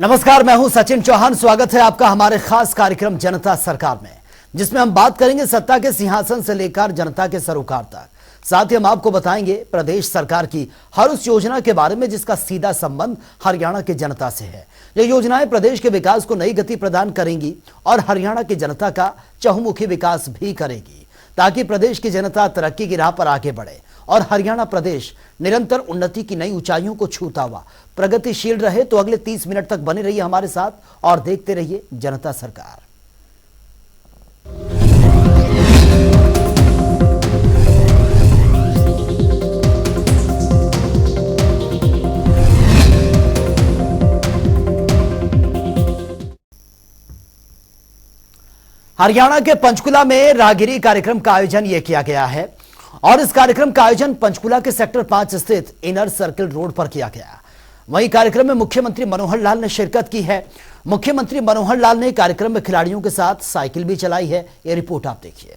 नमस्कार, मैं हूं सचिन चौहान। स्वागत है आपका हमारे खास कार्यक्रम जनता सरकार में, जिसमें हम बात करेंगे सत्ता के सिंहासन से लेकर जनता के सरोकार तक। साथ ही हम आपको बताएंगे प्रदेश सरकार की हर उस योजना के बारे में जिसका सीधा संबंध हरियाणा की जनता से है। ये योजनाएं प्रदेश के विकास को नई गति प्रदान करेंगी और हरियाणा की जनता का चहुमुखी विकास भी करेगी, ताकि प्रदेश की जनता तरक्की की राह पर आगे बढ़े और हरियाणा प्रदेश निरंतर उन्नति की नई ऊंचाइयों को छूता हुआ प्रगतिशील रहे। तो अगले 30 मिनट तक बने रहिए हमारे साथ और देखते रहिए जनता सरकार। हरियाणा के पंचकुला में राहगिरी कार्यक्रम का आयोजन यह किया गया है और इस कार्यक्रम का आयोजन पंचकुला के सेक्टर 5 स्थित इनर सर्किल रोड पर किया गया। वहीं कार्यक्रम में मुख्यमंत्री मनोहर लाल ने शिरकत की है। मुख्यमंत्री मनोहर लाल ने कार्यक्रम में खिलाड़ियों के साथ साइकिल भी चलाई है। यह रिपोर्ट आप देखिए।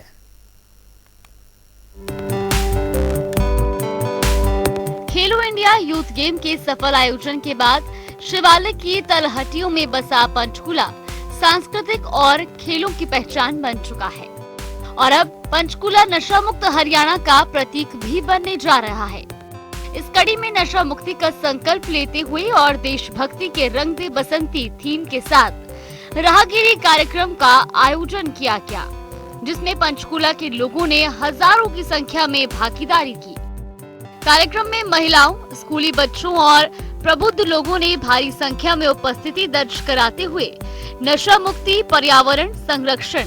खेलो इंडिया यूथ गेम के सफल आयोजन के बाद शिवालिक की तलहटियों में बसा पंचकुला सांस्कृतिक और खेलों की पहचान बन चुका है और अब पंचकुला नशा मुक्त हरियाणा का प्रतीक भी बनने जा रहा है। इस कड़ी में नशा मुक्ति का संकल्प लेते हुए और देशभक्ति के रंग दे बसंती थीम के साथ राहगिरी कार्यक्रम का आयोजन किया गया, जिसमें पंचकुला के लोगों ने हजारों की संख्या में भागीदारी की। कार्यक्रम में महिलाओं, स्कूली बच्चों और प्रबुद्ध लोगों ने भारी संख्या में उपस्थिति दर्ज कराते हुए नशा मुक्ति, पर्यावरण संरक्षण,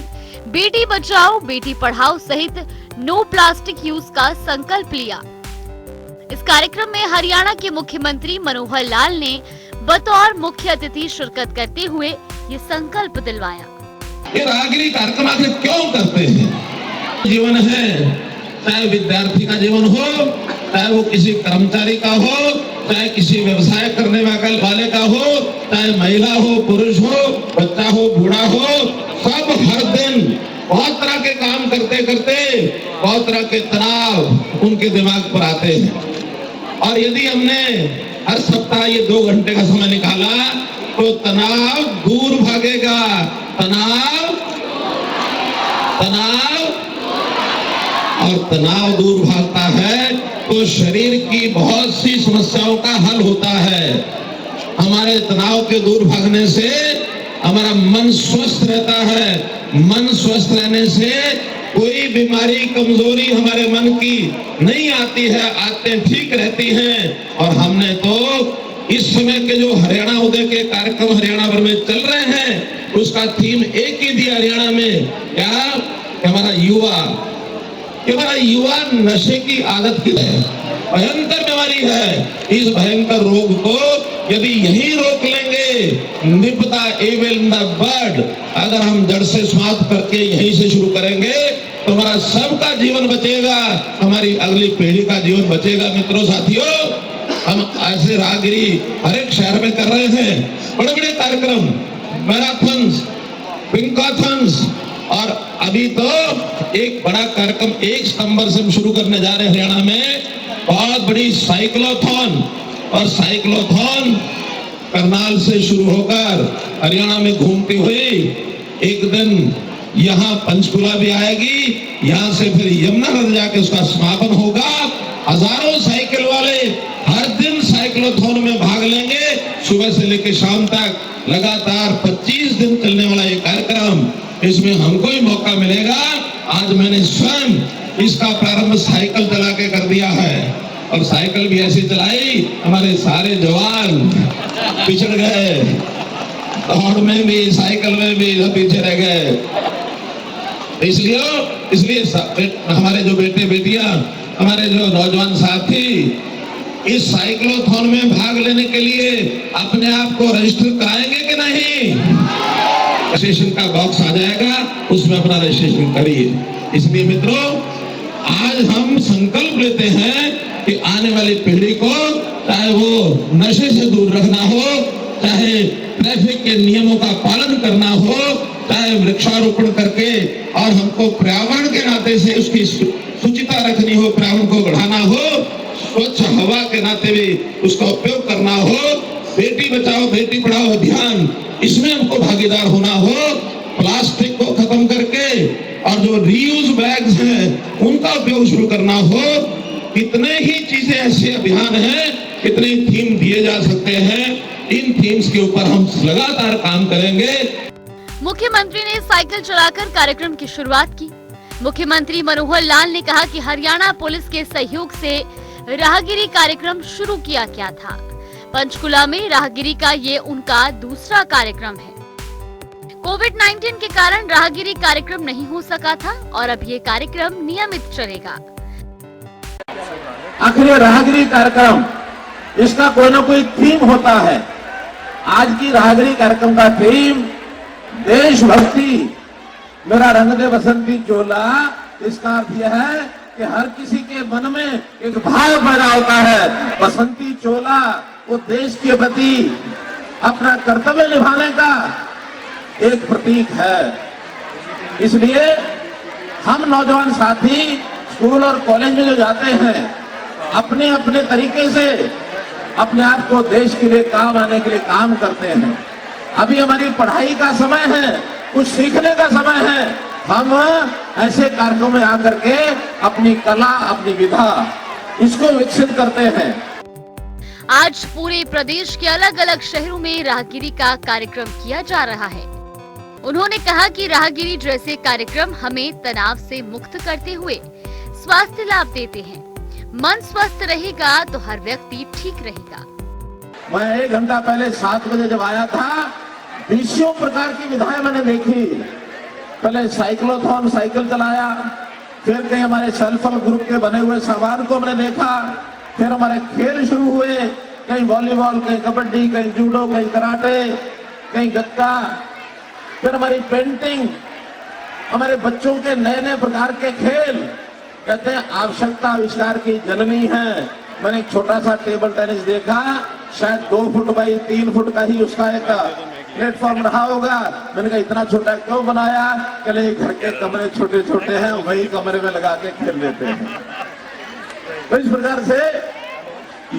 बेटी बचाओ बेटी पढ़ाओ सहित नो प्लास्टिक यूज का संकल्प लिया। इस कार्यक्रम में हरियाणा के मुख्यमंत्री मनोहर लाल ने बतौर मुख्य अतिथि शिरकत करते हुए ये संकल्प दिलवाया। ये राहगिरी कार्यक्रम आखिर क्यों करते हैं? जीवन है, चाहे विद्यार्थी का जीवन हो, चाहे वो किसी कर्मचारी का हो, चाहे किसी व्यवसाय करने वाले का हो, चाहे महिला हो, पुरुष हो, बच्चा हो, बूढ़ा हो, सब हर दिन बहुत तरह के काम करते करते बहुत तरह के तनाव उनके दिमाग पर आते हैं। और यदि हमने हर सप्ताह ये 2 घंटे का समय निकाला तो तनाव दूर भागेगा। और तनाव दूर भागता है तो शरीर की बहुत सी समस्याओं का हल होता है। हमारे तनाव के दूर भागने से हमारा मन स्वस्थ रहता है। मन स्वस्थ रहने से कोई बीमारी, कमजोरी हमारे मन की नहीं आती है, आदतें ठीक रहती हैं। और हमने तो इस समय के जो हरियाणा उदय के कार्यक्रम हरियाणा भर में चल रहे हैं, उसका थीम एक ही दिया हरियाणा में, क्या हमारा युवा नशे की आदत की है, भयंकर बीमारी है। इस भयंकर रोग को यदि यही रोक लेंगे, निपदा एविल इन द बड, अगर हम जड़ से समाप्त करके यहीं से शुरू करेंगे तो हमारा सबका जीवन बचेगा, हमारी अगली पीढ़ी का जीवन बचेगा। मित्रों, साथियों, हम ऐसे राहगिरी हर एक शहर में कर रहे हैं, बड़े बड़े कार्यक्रम, मैराथन्स, पिंकाथन्स, और अभी तो एक बड़ा कार्यक्रम 1 सितंबर से हम शुरू करने जा रहे हैं हरियाणा में, बहुत बड़ी साइक्लोथॉन। और साइक्लोथॉन करनाल से शुरू होकर हरियाणा में घूमती हुई एक दिन यहाँ पंचकुला भी आएगी, यहाँ से फिर यमुना नदी जाके उसका समापन होगा। हजारों साइकिल वाले हर दिन साइक्लोथॉन में भाग लेंगे, सुबह से लेकर शाम तक लगातार 25 दिन चलने वाला ये कार्यक्रम। इसमें हमको ही मौका मिलेगा। आज मैंने स्वयं इसका प्रारंभ साइकिल चला के कर दिया है और साइकिल भी ऐसी चलाई हमारे सारे जवान पिछड़ गए, दौड़ में भी, साइकिल में भी पीछे रह गए। इसलिए हमारे जो बेटे बेटियां, हमारे जो नौजवान साथी इस साइक्लोथॉन में भाग लेने के लिए अपने आप को रजिस्टर कराएंगे कि नहीं? रजिस्ट्रेशन का बॉक्स आ जाएगा, उसमें अपना रजिस्ट्रेशन करिए। इसलिए मित्रों, आज हम संकल्प लेते हैं कि आने वाली पीढ़ी को, चाहे वो नशे से दूर रखना हो, चाहे ट्रैफिक के नियमों का पालन करना हो, चाहे वृक्षारोपण करके और हमको पर्यावरण के नाते से उसकी शुचिता रखनी हो, पर्यावरण को बढ़ाना हो, स्वच्छ हवा के नाते भी उसका उपयोग करना हो, बेटी बचाओ बेटी पढ़ाओ अभियान, इसमें हमको भागीदार होना हो, प्लास्टिक को खत्म करके और जो रीयूज बैग्स हैं उनका उपयोग शुरू करना हो, कितने ही चीजें ऐसे अभियान हैं, कितने थीम दिए जा सकते हैं, इन थीम्स के ऊपर हम लगातार काम करेंगे। मुख्यमंत्री ने साइकिल चलाकर कार्यक्रम की शुरुआत की। मुख्यमंत्री मनोहर लाल ने कहा कि हरियाणा पुलिस के सहयोग से राहगिरी कार्यक्रम शुरू किया गया था। पंचकुला में राहगिरी का ये उनका दूसरा कार्यक्रम है। कोविड-19 के कारण राहगिरी कार्यक्रम नहीं हो सका था और अब ये कार्यक्रम नियमित चलेगा। आखिर राहगिरी कार्यक्रम, इसका कोई ना कोई थीम होता है। आज की राहगिरी कार्यक्रम का थीम देशभक्ति, मेरा रंग दे बसंती चोला। इसका अर्थ यह है कि हर किसी के मन में एक भाव पैदा होता है। बसंती चोला वो देश के प्रति अपना कर्तव्य निभाने का एक प्रतीक है। इसलिए हम नौजवान साथी स्कूल और कॉलेज में जो जाते हैं, अपने अपने तरीके से अपने आप को देश के लिए काम आने के लिए काम करते हैं। अभी हमारी पढ़ाई का समय है, कुछ सीखने का समय है। हम ऐसे कार्यक्रम में आकर के अपनी कला, अपनी विधा, इसको विकसित करते हैं। आज पूरे प्रदेश के अलग अलग शहरों में राहगिरी का कार्यक्रम किया जा रहा है। उन्होंने कहा कि राहगिरी जैसे कार्यक्रम हमें तनाव से मुक्त करते हुए स्वास्थ्य लाभ देते हैं। मन स्वस्थ रहेगा तो हर व्यक्ति ठीक रहेगा। मैं 1 घंटा पहले 7 बजे जब आया था, 20 प्रकार की विधाएं मैंने देखी। पहले साइक्लोथॉन, साइकिल चलाया, फिर कहीं हमारे सेल्फ हेल्प ग्रुप के बने हुए सामान को मैंने देखा, फिर हमारे खेल शुरू हुए, कहीं वॉलीबॉल, कहीं कबड्डी, कहीं जूडो, कहीं कराटे, कहीं गत्ता, फिर हमारी पेंटिंग, हमारे बच्चों के नए नए प्रकार के खेल। कहते हैं आवश्यकता आविष्कार की जननी है। मैंने एक छोटा सा टेबल टेनिस देखा, शायद 2 फुट बाई 3 फुट का ही उसका एक प्लेटफॉर्म रहा होगा। मैंने कहा इतना छोटा क्यों बनाया? कहले घर के कमरे छोटे छोटे हैं, वही कमरे में लगा के खेल लेते हैं। तो इस प्रकार से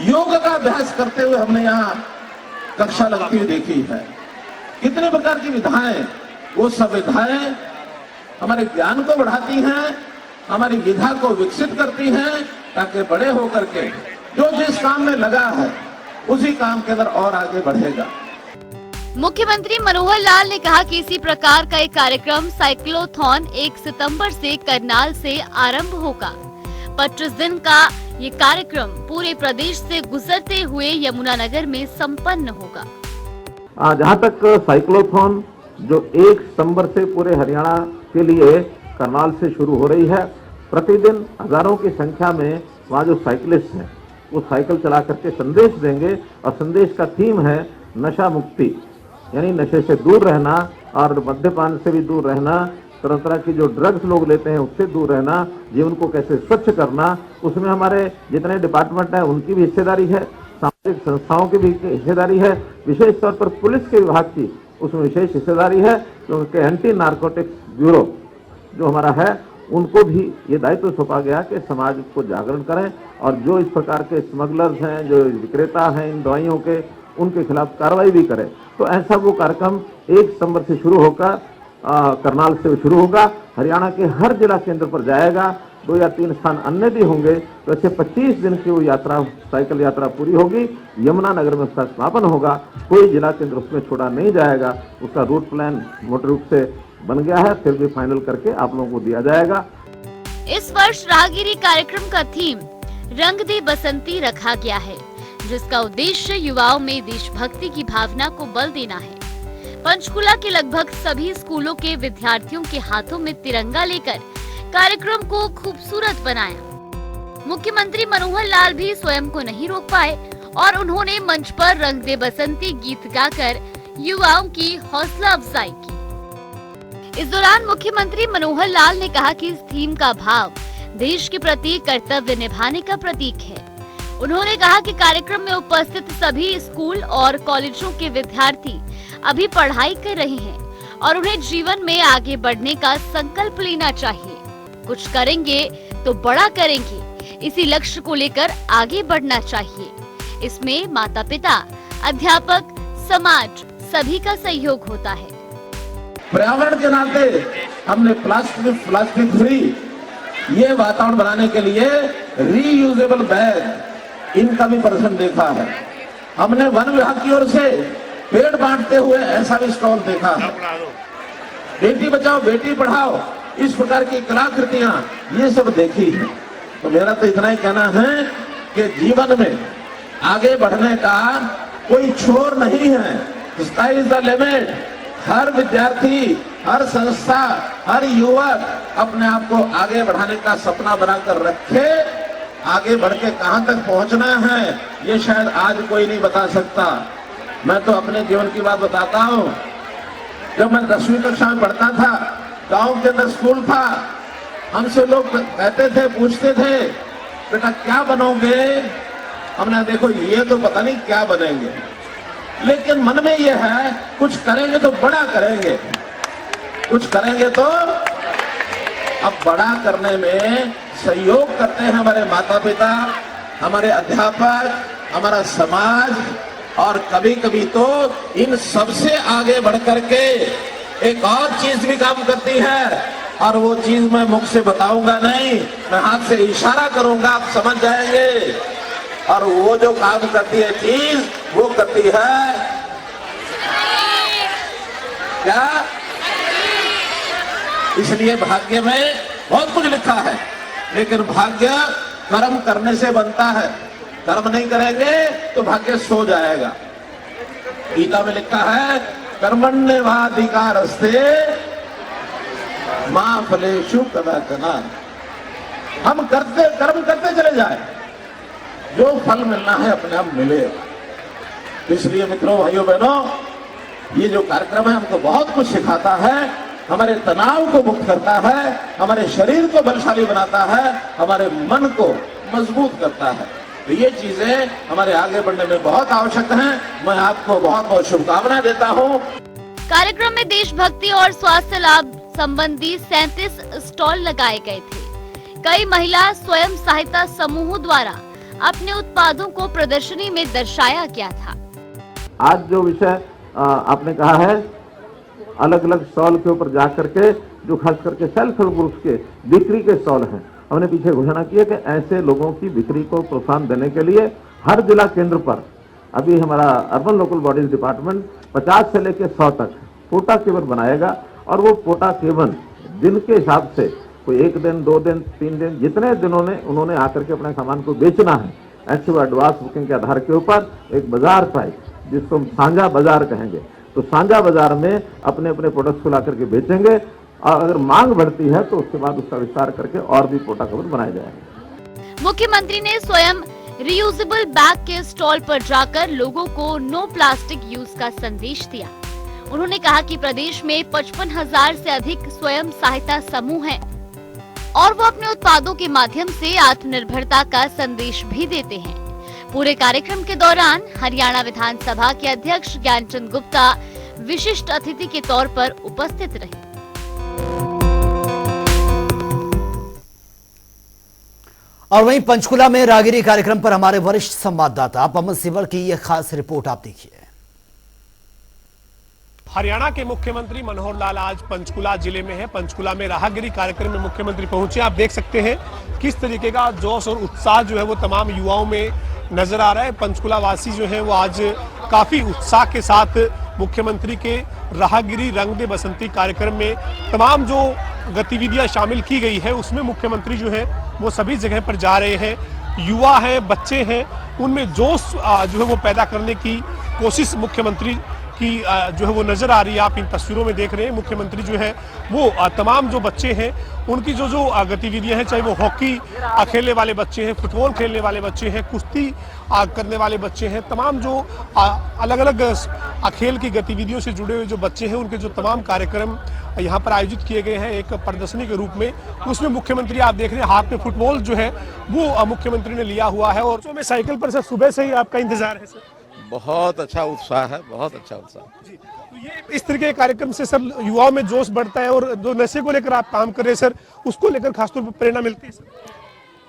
योग का अभ्यास करते हुए हमने यहाँ कक्षा लगती हुई देखी है। कितने प्रकार की विधाएं, वो सब विधाएं हमारे ज्ञान को बढ़ाती हैं, हमारी विधा को विकसित करती हैं, ताकि बड़े होकर के जो जिस काम में लगा है उसी काम के अंदर और आगे बढ़ेगा। मुख्यमंत्री मनोहर लाल ने कहा कि इसी प्रकार का एक कार्यक्रम साइक्लोथॉन 1 सितंबर से करनाल से आरंभ होगा। 25 दिन का ये कार्यक्रम पूरे प्रदेश से गुजरते हुए यमुनानगर में संपन्न होगा। जहाँ तक साइक्लोथॉन जो 1 सितंबर से पूरे हरियाणा के लिए करनाल से शुरू हो रही है, प्रतिदिन हजारों की संख्या में वहाँ जो साइकिलिस्ट हैं वो साइकिल चला करके संदेश देंगे। और संदेश का थीम है नशा मुक्ति, यानी नशे से दूर रहना और मद्यपान से भी दूर रहना, तरह तरह की जो ड्रग्स लोग लेते हैं उससे दूर रहना, जीवन को कैसे स्वच्छ करना। उसमें हमारे जितने डिपार्टमेंट हैं उनकी भी हिस्सेदारी है, सामाजिक संस्थाओं की भी हिस्सेदारी है, विशेष तौर पर पुलिस के विभाग की उसमें विशेष हिस्सेदारी है, क्योंकि एंटी नार्कोटिक्स ब्यूरो जो हमारा है उनको भी ये दायित्व सौंपा गया कि समाज को जागरण करें और जो इस प्रकार के स्मगलर्स हैं, जो विक्रेता हैं इन दवाइयों के, उनके खिलाफ कार्रवाई भी करें। तो ऐसा वो कार्यक्रम 1 सितंबर से शुरू होकर करनाल से शुरू होगा, हरियाणा के हर जिला केंद्र पर जाएगा। 2 या 3 स्थान अन्य भी होंगे। तो ऐसे 25 दिन की वो यात्रा, साइकिल यात्रा पूरी होगी। यमुनानगर में उसका समापन होगा। कोई जिला केंद्र उसमें छोड़ा नहीं जाएगा। उसका रूट प्लान मोटे रूप से बन गया है, फिर भी फाइनल करके आप लोगों को दिया जाएगा। इस वर्ष राहगिरी कार्यक्रम का थीम रंग दे बसंती रखा गया है, जिसका उद्देश्य युवाओं में देशभक्ति की भावना को बल देना है। पंचकुला के लगभग सभी स्कूलों के विद्यार्थियों के हाथों में तिरंगा लेकर कार्यक्रम को खूबसूरत बनाया। मुख्यमंत्री मनोहर लाल भी स्वयं को नहीं रोक पाए और उन्होंने मंच पर रंग दे बसंती गीत गाकर युवाओं की हौसला अफजाई की। इस दौरान मुख्यमंत्री मनोहर लाल ने कहा कि इस थीम का भाव देश के प्रति कर्तव्य निभाने का प्रतीक है। उन्होंने कहा कि कार्यक्रम में उपस्थित सभी स्कूल और कॉलेजों के विद्यार्थी अभी पढ़ाई कर रहे हैं और उन्हें जीवन में आगे बढ़ने का संकल्प लेना चाहिए। कुछ करेंगे तो बड़ा करेंगे, इसी लक्ष्य को लेकर आगे बढ़ना चाहिए। इसमें माता पिता, अध्यापक, समाज सभी का सहयोग होता है। पर्यावरण के नाते हमने प्लास्टिक फ्री ये वातावरण बनाने के लिए रीयूजेबल बैग इनका भी प्रदर्शन देखा है। हमने वन विभाग की ओर से पेड़ बांटते हुए ऐसा भी स्टॉल देखा है। बेटी बचाओ बेटी पढ़ाओ इस प्रकार की कलाकृतियां ये सब देखी है। तो मेरा तो इतना ही कहना है कि जीवन में आगे बढ़ने का कोई छोर नहीं है। Sky is the limit. हर विद्यार्थी, हर संस्था, हर युवक अपने आप को आगे बढ़ाने का सपना बनाकर रखे। आगे बढ़ के कहां तक पहुंचना है ये शायद आज कोई नहीं बता सकता। मैं तो अपने जीवन की बात बताता हूं। जब मैं 10वीं कक्षा में पढ़ता था, गांव के अंदर स्कूल था, हमसे लोग कहते थे, पूछते थे, बेटा क्या बनोगे? हमने देखो ये तो पता नहीं क्या बनेंगे, लेकिन मन में ये है कुछ करेंगे तो बड़ा करेंगे, कुछ करेंगे तो। अब बड़ा करने में सहयोग करते हैं हमारे माता पिता, हमारे अध्यापक, हमारा समाज, और कभी कभी तो इन सबसे आगे बढ़ करके एक और चीज भी काम करती है, और वो चीज मैं मुख से बताऊंगा नहीं, मैं हाथ से इशारा करूंगा, आप समझ जाएंगे। और वो जो काम करती है चीज, वो करती है क्या? इसलिए भाग्य में बहुत कुछ लिखा है, लेकिन भाग्य कर्म करने से बनता है। कर्म नहीं करेंगे तो भाग्य सो जाएगा। गीता में लिखा है कर्मण्येवाधिकारस्ते मां फलेषु कदाचन। हम कर्म करते चले जाए, जो फल मिलना है अपने आप मिलेगा। इसलिए मित्रों, भाइयों बहनों, ये जो कार्यक्रम है हमको बहुत कुछ सिखाता है, हमारे तनाव को मुक्त करता है, हमारे शरीर को बलशाली बनाता है, हमारे मन को मजबूत करता है। तो ये चीजें हमारे आगे बढ़ने में बहुत आवश्यक हैं। मैं आपको बहुत बहुत शुभकामनाएं देता हूँ। कार्यक्रम में देशभक्ति और स्वास्थ्य लाभ संबंधी 37 स्टॉल लगाए गए थे। कई महिला स्वयं सहायता समूहों द्वारा अपने उत्पादों को प्रदर्शनी में दर्शाया गया था। आज जो विषय आपने कहा है, अलग अलग स्टॉल के ऊपर जाकर के, जो खास करके सेल्फ हेल्प ग्रुप्स के बिक्री के स्टॉल हैं, हमने पीछे घोषणा की है कि ऐसे लोगों की बिक्री को प्रोत्साहन देने के लिए हर जिला केंद्र पर अभी हमारा अर्बन लोकल बॉडीज डिपार्टमेंट 50 से लेकर 100 तक पोटा केवन बनाएगा। और वो पोटा केवन दिन के हिसाब से, कोई 1 दिन, 2 दिन, 3 दिन, जितने दिनों ने उन्होंने आकर के अपने सामान को बेचना है, एक्टिव एडवांस बुकिंग के आधार के ऊपर एक बाजार प्राइस, जिसको हम साझा बाजार कहेंगे, तो साझा बाजार में अपने अपने प्रोडक्ट्स को ला करके बेचेंगे। और अगर मांग बढ़ती है तो उसके बाद उसका विस्तार करके और भी पोटा कवर बनाया जाएगा। मुख्यमंत्री ने स्वयं रियूजेबल बैग के स्टॉल पर जाकर लोगों को नो प्लास्टिक यूज का संदेश दिया। उन्होंने कहा कि प्रदेश में 55,000 से अधिक स्वयं सहायता समूह हैं और वो अपने उत्पादों के माध्यम से आत्मनिर्भरता का संदेश भी देते हैं। पूरे कार्यक्रम के दौरान हरियाणा विधानसभा के अध्यक्ष ज्ञानचंद गुप्ता विशिष्ट अतिथि के तौर पर उपस्थित रहे। और वहीं पंचकुला में राहगिरी कार्यक्रम पर हमारे वरिष्ठ संवाददाता अमन सिवर की यह खास रिपोर्ट आप देखिए। हरियाणा के मुख्यमंत्री मनोहर लाल आज पंचकुला जिले में है। पंचकुला में राहगिरी कार्यक्रम में मुख्यमंत्री पहुंचे। आप देख सकते हैं किस तरीके का जोश और उत्साह जो है वो तमाम युवाओं में नजर आ रहा है। पंचकुला वासी जो है वो आज काफी उत्साह के साथ मुख्यमंत्री के राहगिरी रंग दे बसंती कार्यक्रम में तमाम जो गतिविधियां शामिल की गई है उसमें मुख्यमंत्री जो है वो सभी जगह पर जा रहे हैं। युवा हैं, बच्चे हैं, उनमें जोश जो है वो पैदा करने की कोशिश मुख्यमंत्री की जो है वो नजर आ रही है। आप इन तस्वीरों में देख रहे हैं मुख्यमंत्री जो है वो तमाम जो बच्चे हैं उनकी जो गतिविधियां हैं, चाहे वो हॉकी खेलने वाले बच्चे हैं, फुटबॉल खेलने वाले बच्चे हैं, कुश्ती करने वाले बच्चे हैं, तमाम जो अलग अलग खेल की गतिविधियों से जुड़े हुए जो बच्चे हैं उनके जो तमाम कार्यक्रम यहाँ पर आयोजित किए गए हैं एक प्रदर्शनी के रूप में। उसमें मुख्यमंत्री आप देख रहे हैं हाथ में फुटबॉल जो है वो मुख्यमंत्री ने लिया हुआ है। और मैं साइकिल पर सर सुबह से ही आपका इंतजार है सर? बहुत अच्छा उत्साह है, बहुत अच्छा उत्साह जी। तो ये इस तरह के कार्यक्रम से सर युवाओं में जोश बढ़ता है और जो नशे को लेकर आप काम कर रहे हैं सर उसको लेकर खासतौर पर प्रेरणा मिलती है सर?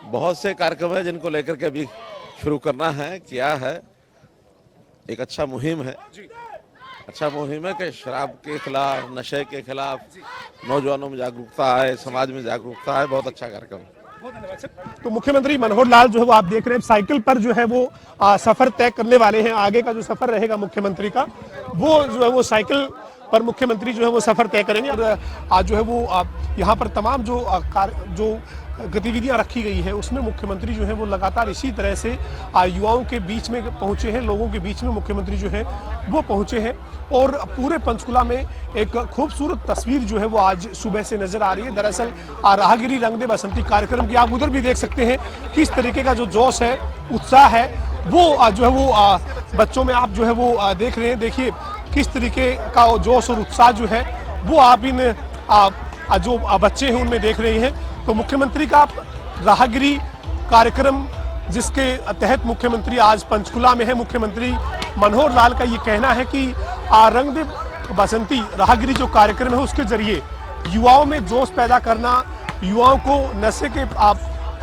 बहुत से कार्यक्रम है जिनको लेकर के अभी शुरू करना है, किया है। एक अच्छा मुहिम है। अच्छा मुहिम है कि शराब के खिलाफ, नशे के खिलाफ नौजवानों में जागरूकता आए, समाज में जागरूकता आए। बहुत अच्छा कार्यक्रम। बहुत धन्यवाद सर। तो मुख्यमंत्री मनोहर लाल जो है वो आप देख रहे हैं साइकिल पर जो है वो सफर तय करने वाले हैं। आगे का जो सफर रहेगा मुख्यमंत्री का, वो जो है वो साइकिल पर मुख्यमंत्री जो है वो सफर तय करेंगे। और आज जो है वो यहाँ पर तमाम जो गतिविधियां रखी गई है उसमें मुख्यमंत्री जो है वो लगातार इसी तरह से युवाओं के बीच में पहुंचे हैं, लोगों के बीच में मुख्यमंत्री जो है वो पहुंचे हैं। और पूरे पंचकुला में एक खूबसूरत तस्वीर जो है वो आज सुबह से नजर आ रही है। दरअसल राहगिरी रंग दे बसंती कार्यक्रम की आप उधर भी देख सकते हैं किस तरीके का जो जोश है, उत्साह है, वो जो है वो बच्चों में आप जो है वो देख रहे हैं। देखिए किस तरीके का जोश और उत्साह जो है वो आप इन जो बच्चे हैं उनमें देख रहे हैं। तो मुख्यमंत्री का राहगिरी कार्यक्रम जिसके तहत मुख्यमंत्री आज पंचकुला में है, मुख्यमंत्री मनोहर लाल का ये कहना है कि रंग दे बसंती राहगिरी जो कार्यक्रम है उसके जरिए युवाओं में जोश पैदा करना, युवाओं को नशे के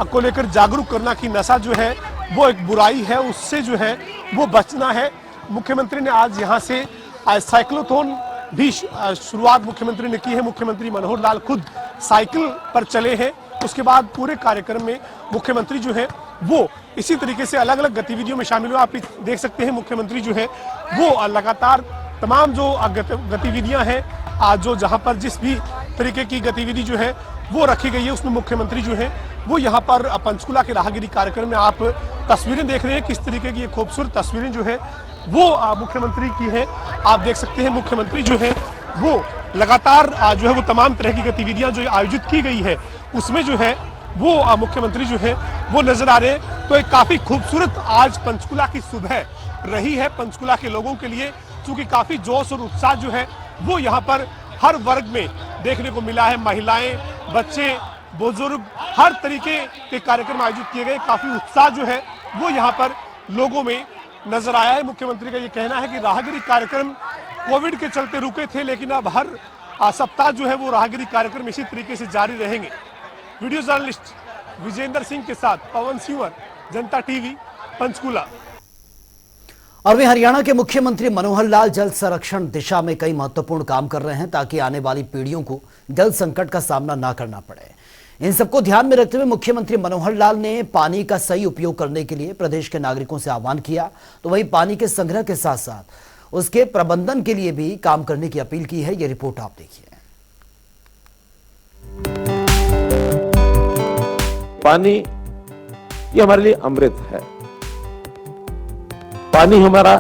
को लेकर जागरूक करना कि नशा जो है वो एक बुराई है, उससे जो है वो बचना है। मुख्यमंत्री ने आज यहाँ से साइक्लोथॉन भी शुरुआत मुख्यमंत्री ने की है। मुख्यमंत्री मनोहर लाल खुद साइकिल पर चले हैं। उसके बाद पूरे कार्यक्रम में मुख्यमंत्री जो है वो इसी तरीके से अलग अलग गतिविधियों में शामिल हुए। आप देख सकते हैं मुख्यमंत्री जो है वो लगातार तमाम जो गतिविधियां हैं जो जहां पर जिस भी तरीके की गतिविधि जो है वो रखी गई है उसमें मुख्यमंत्री जो है वो यहाँ पर पंचकुला के राहगिरी कार्यक्रम में आप तस्वीरें देख रहे हैं। किस तरीके की ये खूबसूरत तस्वीरें जो है वो मुख्यमंत्री की है। आप देख सकते हैं मुख्यमंत्री जो है वो लगातार जो है वो तमाम तरह की गतिविधियां जो आयोजित की गई है उसमें जो है वो मुख्यमंत्री जो है वो नजर आ रहे हैं। तो एक काफी खूबसूरत आज पंचकुला की सुबह रही है पंचकुला के लोगों के लिए, क्योंकि काफी जोश और उत्साह जो है वो यहाँ पर हर वर्ग में देखने को मिला है। महिलाएं, बच्चे, बुजुर्ग, हर तरीके के कार्यक्रम आयोजित किए गए। काफी उत्साह जो है वो यहाँ पर लोगों में नजर आया है। मुख्यमंत्री का ये कहना है कि राहगिरी कार्यक्रम कोविड के चलते रुके थे, लेकिन अब हर सप्ताह जो है वो राहगिरी कार्यक्रम इसी तरीके से जारी रहेंगे। वीडियो जर्नलिस्ट विजेंद्र सिंह के साथ पवन सिंह, जनता टीवी, पंचकुला। और वे हरियाणा के मुख्यमंत्री मनोहर लाल जल संरक्षण दिशा में कई महत्वपूर्ण काम कर रहे हैं ताकि आने वाली पीढ़ियों को जल संकट का सामना ना करना पड़े। इन सबको ध्यान में रखते हुए मुख्यमंत्री मनोहर लाल ने पानी का सही उपयोग करने के लिए प्रदेश के नागरिकों से आह्वान किया। तो वहीं पानी के संग्रह के साथ साथ उसके प्रबंधन के लिए भी काम करने की अपील की है। ये रिपोर्ट आप देखिए। पानी ये हमारे लिए अमृत है। पानी हमारा,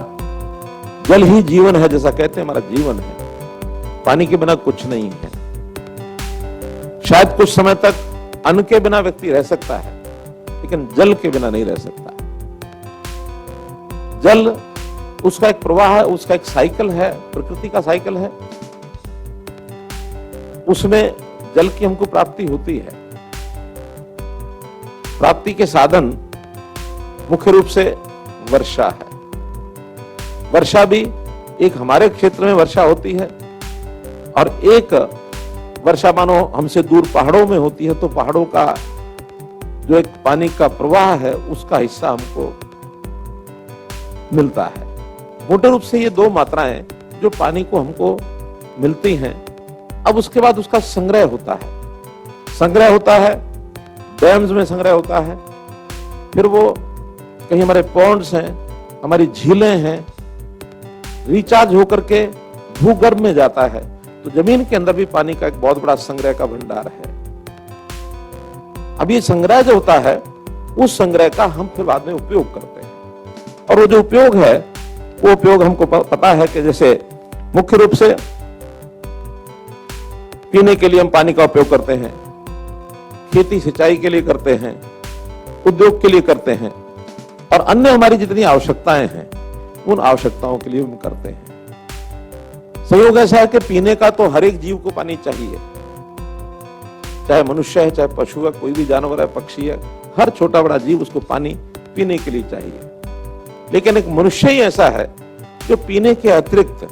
जल ही जीवन है, जैसा कहते हैं हमारा जीवन है। पानी के बिना कुछ नहीं है। शायद कुछ समय तक अन्न के बिना व्यक्ति रह सकता है, लेकिन जल के बिना नहीं रह सकता। जल उसका एक प्रवाह है, उसका एक साइकिल है, प्रकृति का साइकिल है। उसमें जल की हमको प्राप्ति होती है। प्राप्ति के साधन मुख्य रूप से वर्षा है। वर्षा भी एक हमारे क्षेत्र में वर्षा होती है और एक वर्षा मानो हमसे दूर पहाड़ों में होती है। तो पहाड़ों का जो एक पानी का प्रवाह है उसका हिस्सा हमको मिलता है। मोटे रूप से ये दो मात्राएं जो पानी को हमको मिलती हैं। अब उसके बाद उसका संग्रह होता है। संग्रह होता है, डैम्स में संग्रह होता है, फिर वो कहीं हमारे पॉन्ड्स हैं, हमारी झीलें हैं, रिचार्ज होकर के भूगर्भ में जाता है। तो जमीन के अंदर भी पानी का एक बहुत बड़ा संग्रह का भंडार है। अब ये संग्रह जो होता है उस संग्रह का हम फिर बाद में उपयोग करते हैं। और वो जो उपयोग है वो उपयोग हमको पता है कि जैसे मुख्य रूप से पीने के लिए हम पानी का उपयोग करते हैं, खेती सिंचाई के लिए करते हैं, उद्योग के लिए करते हैं, और अन्य हमारी जितनी आवश्यकताएं हैं उन आवश्यकताओं के लिए हम करते हैं। संयोग ऐसा है कि पीने का तो हर एक जीव को पानी चाहिए, चाहे मनुष्य है, चाहे पशु है, कोई भी जानवर है, पक्षी है, हर छोटा बड़ा जीव उसको पानी पीने के लिए चाहिए। लेकिन एक मनुष्य ही ऐसा है जो पीने के अतिरिक्त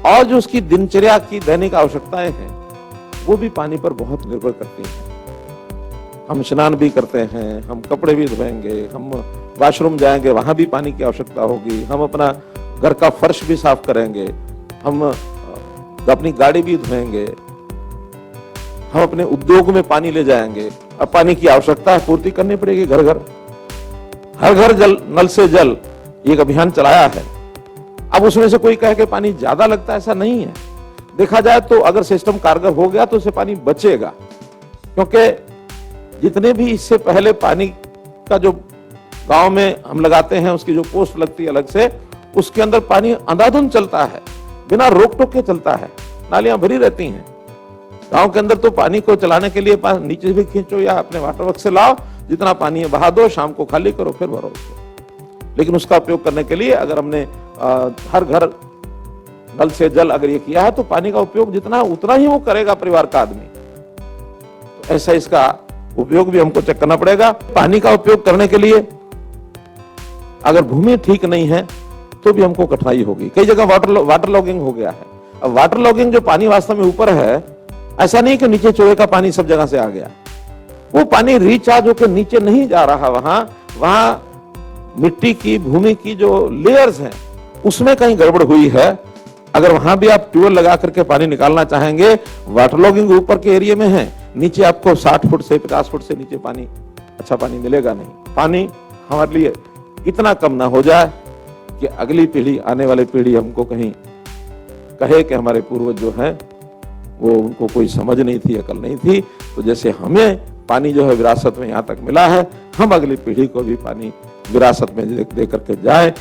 और जो उसकी दिनचर्या की दैनिक आवश्यकताएं हैं वो भी पानी पर बहुत निर्भर करती हैं। हम स्नान भी करते हैं, हम कपड़े भी धोएंगे, हम वॉशरूम जाएंगे, वहां भी पानी की आवश्यकता होगी, हम अपना घर का फर्श भी साफ करेंगे, हम अपनी गाड़ी भी धोएंगे, हम अपने उद्योग में पानी ले जाएंगे। अब पानी की आवश्यकता है, पूर्ति करनी पड़ेगी घर घर, हर घर जल, नल से जल, एक अभियान चलाया है। अब उसमें से कोई कहे कि पानी ज्यादा लगता है, ऐसा नहीं है। देखा जाए तो अगर सिस्टम कारगर हो गया तो उससे पानी बचेगा, क्योंकि जितने भी इससे पहले पानी का जो गांव में हम लगाते हैं, उसकी जो पोस्ट लगती है अलग से, उसके अंदर पानी अंधाधुंध चलता है, बिना रोक टोक के चलता है, नालियां भरी रहती हैं। गांव के अंदर तो पानी को चलाने के लिए नीचे से भी खींचो या अपने वाटर वर्क से लाओ, जितना पानी है बहा दो, शाम को खाली करो, फिर भरो उसको। लेकिन उसका उपयोग करने के लिए अगर हमने हर घर नल से जल अगर ये किया है, तो पानी का उपयोग जितना उतना ही वो करेगा परिवार का आदमी। तो ऐसा इसका उपयोग भी हमको चेक करना पड़ेगा। पानी का उपयोग करने के लिए अगर भूमि ठीक नहीं है तो भी हमको कठिनाई होगी। कई जगह वाटर लॉगिंग हो गया है। अब वाटर लॉगिंग जो पानी वास्तव में ऊपर है, ऐसा नहीं कि नीचे चोए का पानी सब जगह से आ गया, वो पानी रिचार्ज होकर नीचे नहीं जा रहा। वहां मिट्टी की, भूमि की जो लेयर्स हैं, उसमें कहीं गड़बड़ हुई है। अगर वहां भी आप ट्यूबवेल लगा करके पानी निकालना चाहेंगे, वाटर लॉगिंग ऊपर के एरिया में है, नीचे आपको 60 फुट से 50 फुट से नीचे पानी, अच्छा पानी मिलेगा नहीं। पानी हमारे लिए इतना कम ना हो जाए कि अगली पीढ़ी, आने वाली पीढ़ी हमको कहीं कहे कि हमारे पूर्वज जो हैं वो, उनको कोई समझ नहीं थी, अकल नहीं थी। तो जैसे हमें पानी जो है विरासत में यहाँ तक मिला है, हम अगली पीढ़ी को भी पानी विरासत में दे करके जाए।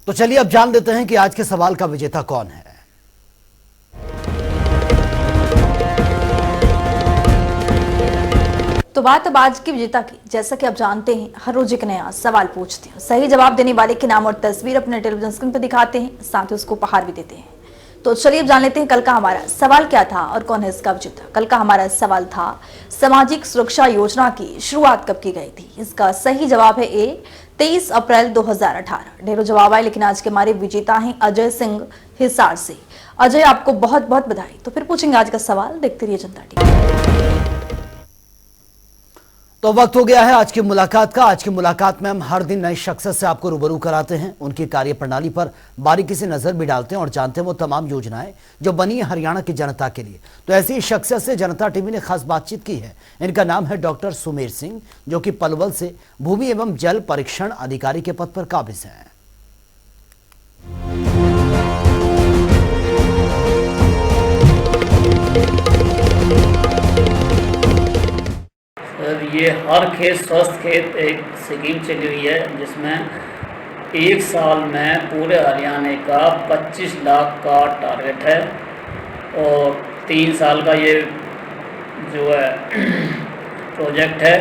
तो चलिए अब जान लेते हैं कि आज के सवाल का विजेता कौन है। तो बात अब आज की विजेता की। जैसा कि आप जानते हैं, हर रोज एक नया सवाल पूछते हैं, सही जवाब देने वाले के नाम और तस्वीर अपने टेलीविजन स्क्रीन पर दिखाते हैं, साथ ही उसको उपहार भी देते हैं। तो चलिए अब जान लेते हैं कल का हमारा सवाल क्या था और कौन है इसका विजेता। कल का हमारा सवाल था, सामाजिक सुरक्षा योजना की शुरुआत कब की गई थी। इसका सही जवाब है ए, 23 अप्रैल 2018। ढेरों जवाब आए, लेकिन आज के हमारे विजेता हैं अजय सिंह हिसार से। अजय, आपको बहुत बहुत बधाई। तो फिर पूछेंगे आज का सवाल, देखते रहिए जनता टीवी। तो वक्त हो गया है आज की मुलाकात का। आज की मुलाकात में हम हर दिन नए शख्स से आपको रूबरू कराते हैं, उनकी कार्यप्रणाली पर बारीकी से नजर भी डालते हैं और जानते हैं वो तमाम योजनाएं जो बनी है हरियाणा की जनता के लिए। तो ऐसी ही शख्सियत से जनता टीवी ने खास बातचीत की है। इनका नाम है डॉक्टर सुमेर सिंह, जो कि पलवल से भूमि एवं जल परीक्षण अधिकारी के पद पर काबिज हैं। ये हर खेत स्वस्थ खेत एक स्कीम चली हुई है, जिसमें एक साल में पूरे हरियाणा का 25 लाख का टारगेट है और 3 साल का ये जो है प्रोजेक्ट है।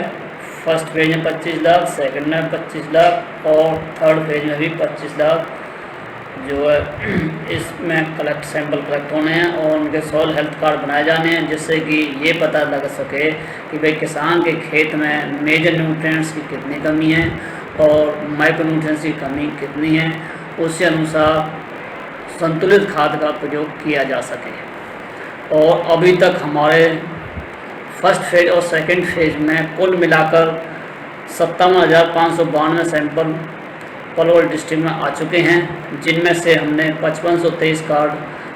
फर्स्ट फेज में 25 लाख, सेकंड में 25 लाख और थर्ड फेज में भी 25 लाख जो है इसमें सैंपल कलेक्ट होने हैं और उनके सॉइल हेल्थ कार्ड बनाए जाने हैं, जिससे कि ये पता लग सके कि भाई किसान के खेत में मेजर न्यूट्रिएंट्स की कितनी कमी है और माइक्रो न्यूट्रिएंट्स की कमी कितनी है, उसके अनुसार संतुलित खाद का प्रयोग किया जा सके। और अभी तक हमारे फर्स्ट फेज और सेकेंड फेज में कुल मिलाकर 57,592 सैंपल पलवल डिस्ट्रिक्ट में आ चुके हैं, जिनमें से हमने 5523 card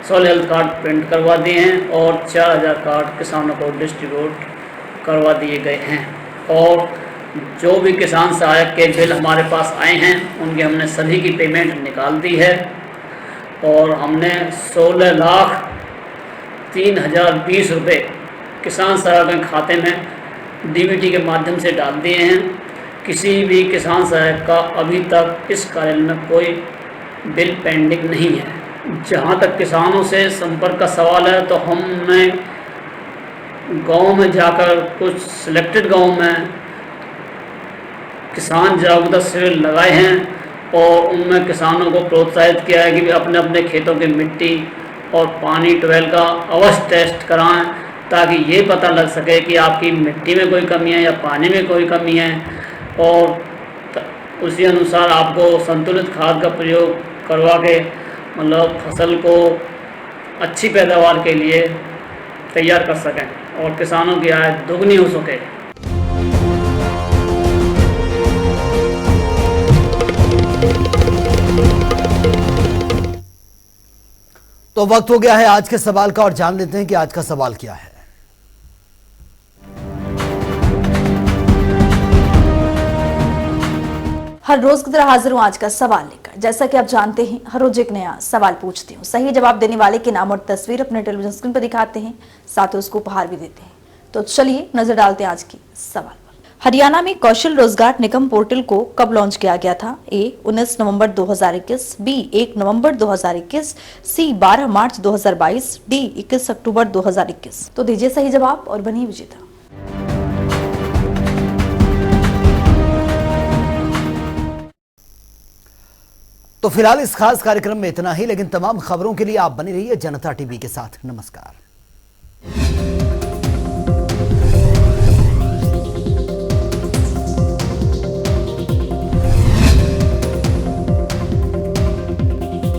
soil health card print करवा दिए हैं और 4000 कार्ड किसानों को डिस्ट्रीब्यूट करवा दिए गए हैं। और जो भी किसान सहायक के बिल हमारे पास आए हैं, उनके हमने सभी की पेमेंट निकाल दी है और हमने 16,03,020 रुपये किसान सहायक के खाते में डीबीटी के माध्यम से डाल दिए हैं। किसी भी किसान सहायक का अभी तक इस कार्यालय में कोई बिल पेंडिंग नहीं है। जहाँ तक किसानों से संपर्क का सवाल है, तो हमने गांव में जाकर कुछ सिलेक्टेड गांव में किसान जागरूकता शिविर लगाए हैं और उनमें किसानों को प्रोत्साहित किया है कि अपने अपने खेतों की मिट्टी और पानी ट्यूबवेल का अवश्य टेस्ट कराएं, ताकि ये पता लग सके कि आपकी मिट्टी में कोई कमी है या पानी में कोई कमी है और उसी अनुसार आपको संतुलित खाद का प्रयोग करवा के मतलब फसल को अच्छी पैदावार के लिए तैयार कर सकें और किसानों की आय दोगुनी हो सके। तो वक्त हो गया है आज के सवाल का और जान लेते हैं कि आज का सवाल क्या है। हर रोज की तरह हाजिर हूं आज का सवाल लेकर। जैसा कि आप जानते हैं हर रोज एक नया सवाल पूछती हूँ। सही जवाब देने वाले के नाम और तस्वीर अपने टेलीविजन स्क्रीन पर दिखाते हैं, साथ ही उसको उपहार भी देते हैं। तो चलिए नजर डालते हैं आज की सवाल पर। हरियाणा में कौशल रोजगार निगम पोर्टल को कब लॉन्च किया गया था? ए 19 नवंबर 2021, बी 1 नवंबर 2021, सी 12 मार्च 2022, डी 21 अक्टूबर 2021। तो दीजिए सही जवाब और बनिए विजेता। तो फिलहाल इस खास कार्यक्रम में इतना ही, लेकिन तमाम खबरों के लिए आप बने रहिए जनता टीवी के साथ। नमस्कार।